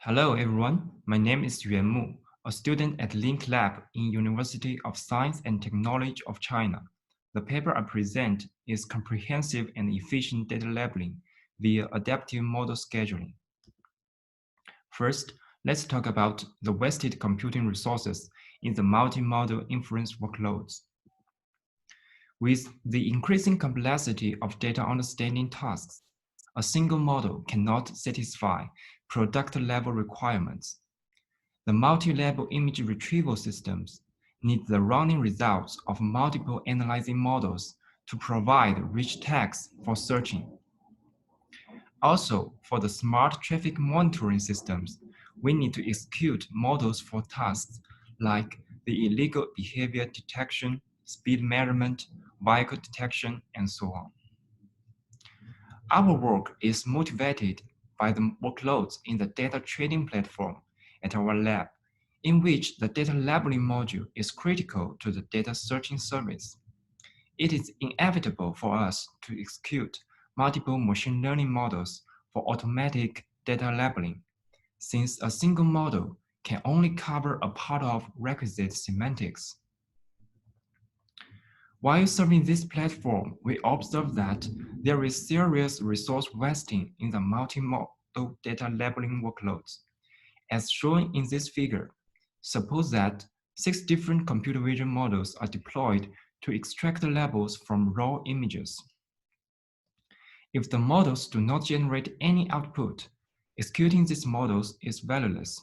Hello everyone, my name is Yuan Mu, a student at Link Lab in University of Science and Technology of China. The paper I present is comprehensive and efficient data labeling via adaptive model scheduling. First, let's talk about the wasted computing resources in the multi-model inference workloads. With the increasing complexity of data understanding tasks, a single model cannot satisfy product-level requirements. The multi-level image retrieval systems need the running results of multiple analyzing models to provide rich text for searching. Also, for the smart traffic monitoring systems, we need to execute models for tasks like the illegal behavior detection, speed measurement, vehicle detection, and so on. Our work is motivated by the workloads in the data trading platform at our lab, in which the data labeling module is critical to the data searching service. It is inevitable for us to execute multiple machine learning models for automatic data labeling, since a single model can only cover a part of requisite semantics. While serving this platform, we observe that there is serious resource wasting in the multimodal data labeling workloads. As shown in this figure, suppose that 6 different computer vision models are deployed to extract labels from raw images. If the models do not generate any output, executing these models is valueless.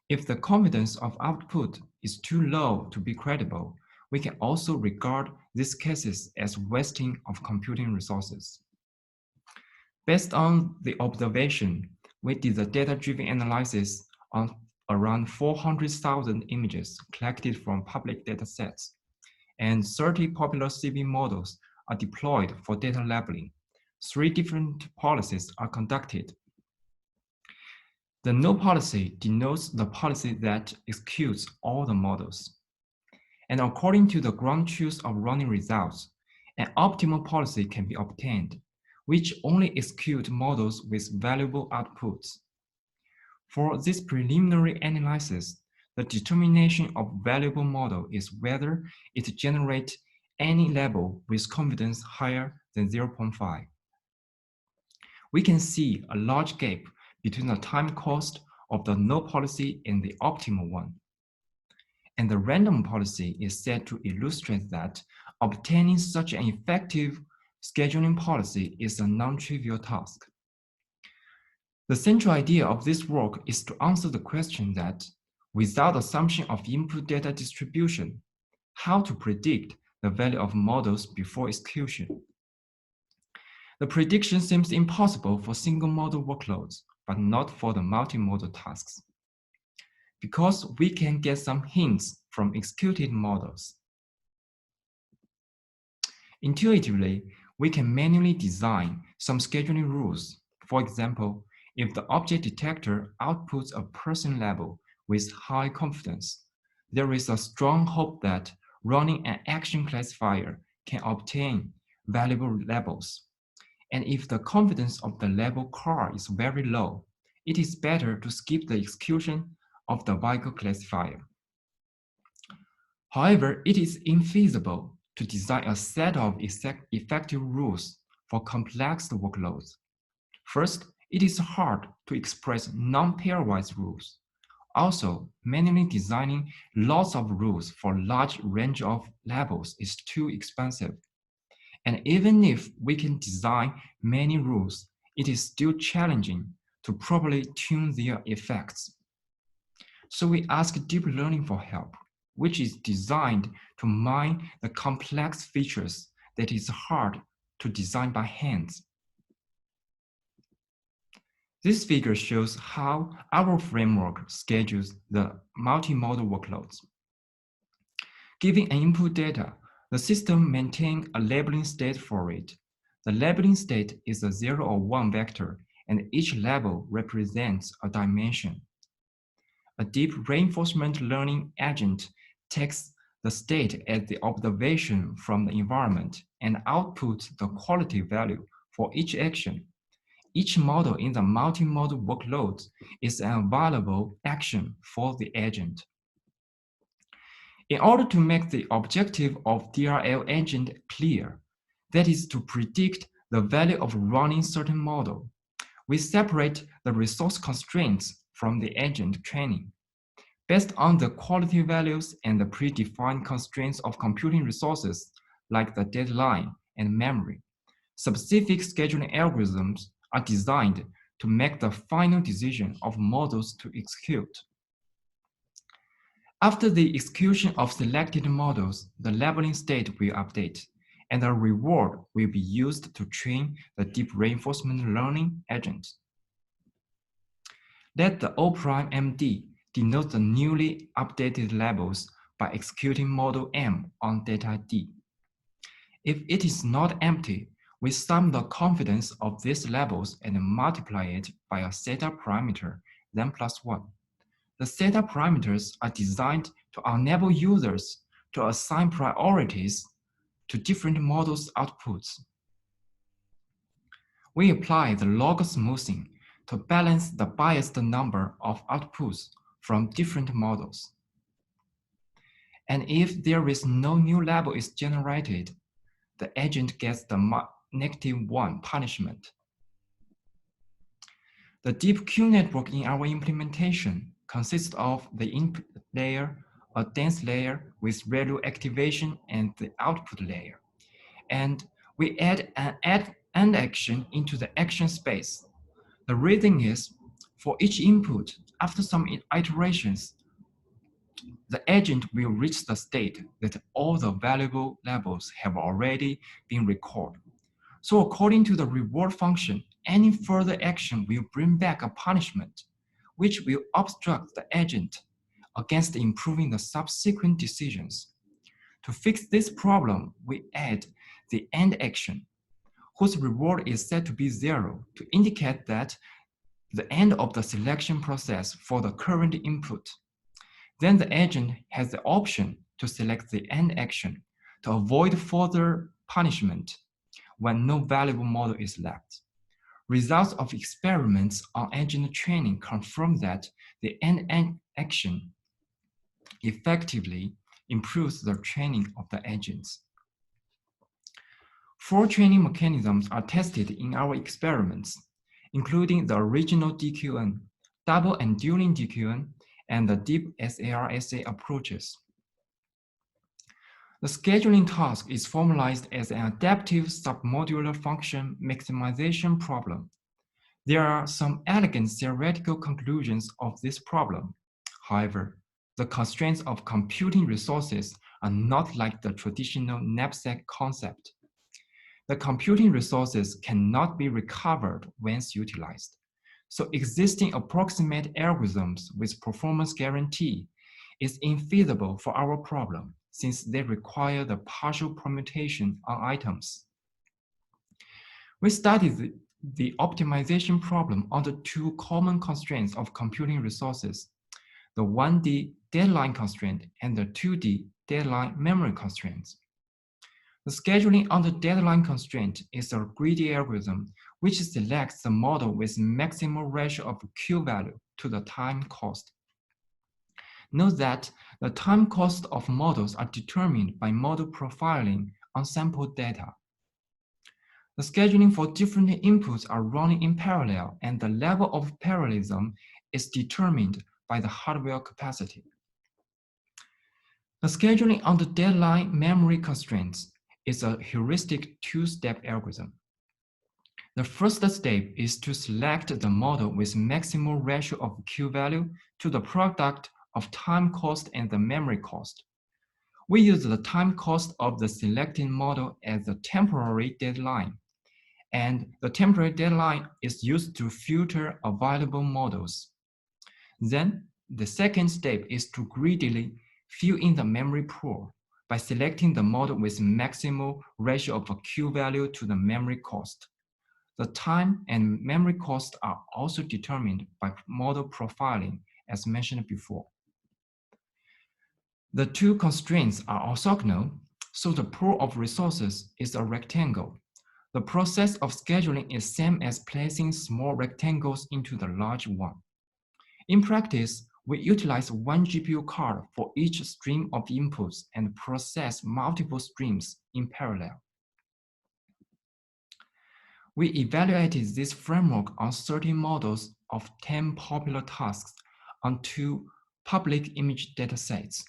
If the confidence of output is too low to be credible, we can also regard these cases as wasting of computing resources. Based on the observation, we did the data-driven analysis on around 400,000 images collected from public datasets, and 30 popular CV models are deployed for data labeling. 3 different policies are conducted. The no policy denotes the policy that executes all the models. And according to the ground truth of running results, an optimal policy can be obtained, which only execute models with valuable outputs. For this preliminary analysis, the determination of valuable model is whether it generates any label with confidence higher than 0.5. We can see a large gap between the time cost of the no policy and the optimal one. And the random policy is said to illustrate that obtaining such an effective scheduling policy is a non-trivial task. The central idea of this work is to answer the question that, without assumption of input data distribution, how to predict the value of models before execution. The prediction seems impossible for single model workloads, but not for the multimodal tasks, because we can get some hints from executed models. Intuitively, we can manually design some scheduling rules. For example, if the object detector outputs a person label with high confidence, there is a strong hope that running an action classifier can obtain valuable labels. And if the confidence of the label car is very low, it is better to skip the execution of the vehicle classifier. However, it is infeasible to design a set of effective rules for complex workloads. First, it is hard to express non-pairwise rules. Also, manually designing lots of rules for a large range of labels is too expensive. And even if we can design many rules, it is still challenging to properly tune their effects. So we ask deep learning for help, which is designed to mine the complex features that is hard to design by hand. This figure shows how our framework schedules the multimodal workloads. Given an input data, the system maintains a labeling state for it. The labeling state is a 0 or 1 vector, and each label represents a dimension. A deep reinforcement learning agent takes the state as the observation from the environment and outputs the quality value for each action. each model in the multi-model workload is an available action for the agent. In order to make the objective of DRL Agent clear, that is to predict the value of running certain model, we separate the resource constraints from the agent training. Based on the quality values and the predefined constraints of computing resources, like the deadline and memory, specific scheduling algorithms are designed to make the final decision of models to execute. After the execution of selected models, the labeling state will update, and a reward will be used to train the deep reinforcement learning agent. Let the O'M_D denote the newly updated labels by executing model M on data D. If it is not empty, we sum the confidence of these labels and multiply it by a theta parameter, then plus 1. The theta parameters are designed to enable users to assign priorities to different models' outputs. We apply the log smoothing to balance the biased number of outputs from different models. And if there is no new label is generated, the agent gets the -1 punishment. The deep Q network in our implementation consists of the input layer, a dense layer with ReLU activation, and the output layer. And we add an AND action into the action space. The reason is, for each input, after some iterations, the agent will reach the state that all the valuable labels have already been recorded. So according to the reward function, any further action will bring back a punishment, which will obstruct the agent against improving the subsequent decisions. To fix this problem, we add the AND action, whose reward is set to be 0 to indicate that the end of the selection process for the current input. Then the agent has the option to select the AND action to avoid further punishment when no valuable model is left. Results of experiments on agent training confirm that the AND action effectively improves the training of the agents. 4 training mechanisms are tested in our experiments, including the original DQN, double and dueling DQN, and the deep SARSA approaches. The scheduling task is formalized as an adaptive submodular function maximization problem. There are some elegant theoretical conclusions of this problem. However, the constraints of computing resources are not like the traditional knapsack concept. The computing resources cannot be recovered once utilized. So existing approximate algorithms with performance guarantee is infeasible for our problem since they require the partial permutation on items. We studied the optimization problem under 2 common constraints of computing resources, the 1D deadline constraint and the 2D deadline memory constraints. The scheduling under deadline constraint is a greedy algorithm which selects the model with maximal ratio of Q value to the time cost. Note that the time cost of models are determined by model profiling on sample data. The scheduling for different inputs are running in parallel, and the level of parallelism is determined by the hardware capacity. The scheduling under deadline memory constraints is a heuristic 2-step algorithm. The first step is to select the model with maximal ratio of Q value to the product of time cost and the memory cost. We use the time cost of the selected model as the temporary deadline, and the temporary deadline is used to filter available models. Then, the second step is to greedily fill in the memory pool by selecting the model with maximal ratio of a Q value to the memory cost. The time and memory cost are also determined by model profiling, as mentioned before. The 2 constraints are orthogonal, so the pool of resources is a rectangle. The process of scheduling is same as placing small rectangles into the large one. In practice, we utilize one GPU card for each stream of inputs and process multiple streams in parallel. We evaluated this framework on 30 models of 10 popular tasks on 2 public image datasets.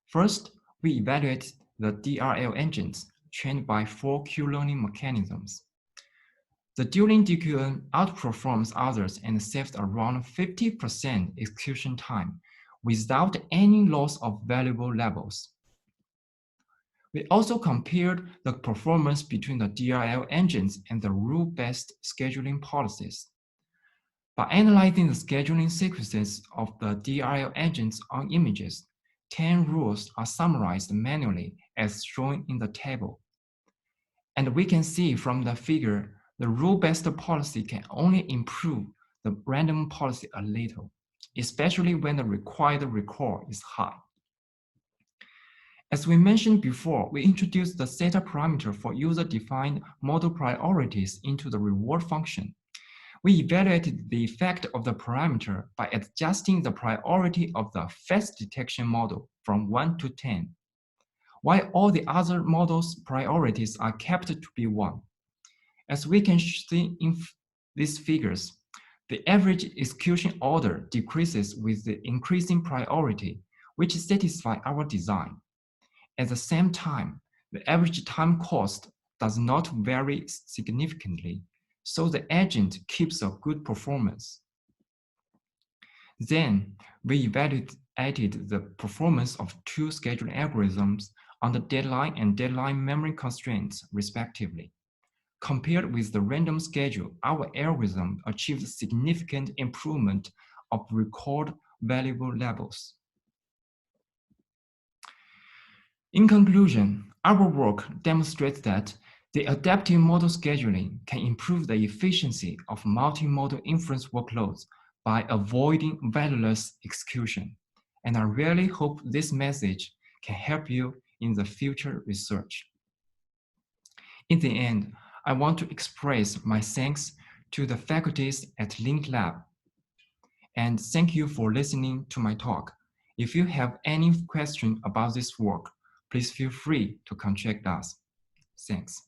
First, we evaluate the DRL agents trained by 4 Q-learning mechanisms. The dueling DQN outperforms others and saves around 50% execution time without any loss of valuable levels. We also compared the performance between the DRL engines and the rule-based scheduling policies. By analyzing the scheduling sequences of the DRL agents on images, 10 rules are summarized manually as shown in the table. And we can see from the figure, the rule-based policy can only improve the random policy a little, especially when the required recall is high. As we mentioned before, we introduced the theta parameter for user-defined model priorities into the reward function. We evaluated the effect of the parameter by adjusting the priority of the face detection model from 1 to 10, while all the other models' priorities are kept to be 1. As we can see in these figures, the average execution order decreases with the increasing priority, which satisfies our design. At the same time, the average time cost does not vary significantly, so the agent keeps a good performance. Then, we evaluated the performance of 2 scheduling algorithms on the deadline and deadline memory constraints, respectively. Compared with the random schedule, our algorithm achieved significant improvement of record valuable levels. In conclusion, our work demonstrates that the adaptive model scheduling can improve the efficiency of multimodal inference workloads by avoiding valueless execution. And I really hope this message can help you in the future research. In the end, I want to express my thanks to the faculties at Link Lab. And thank you for listening to my talk. If you have any question about this work, please feel free to contact us. Thanks.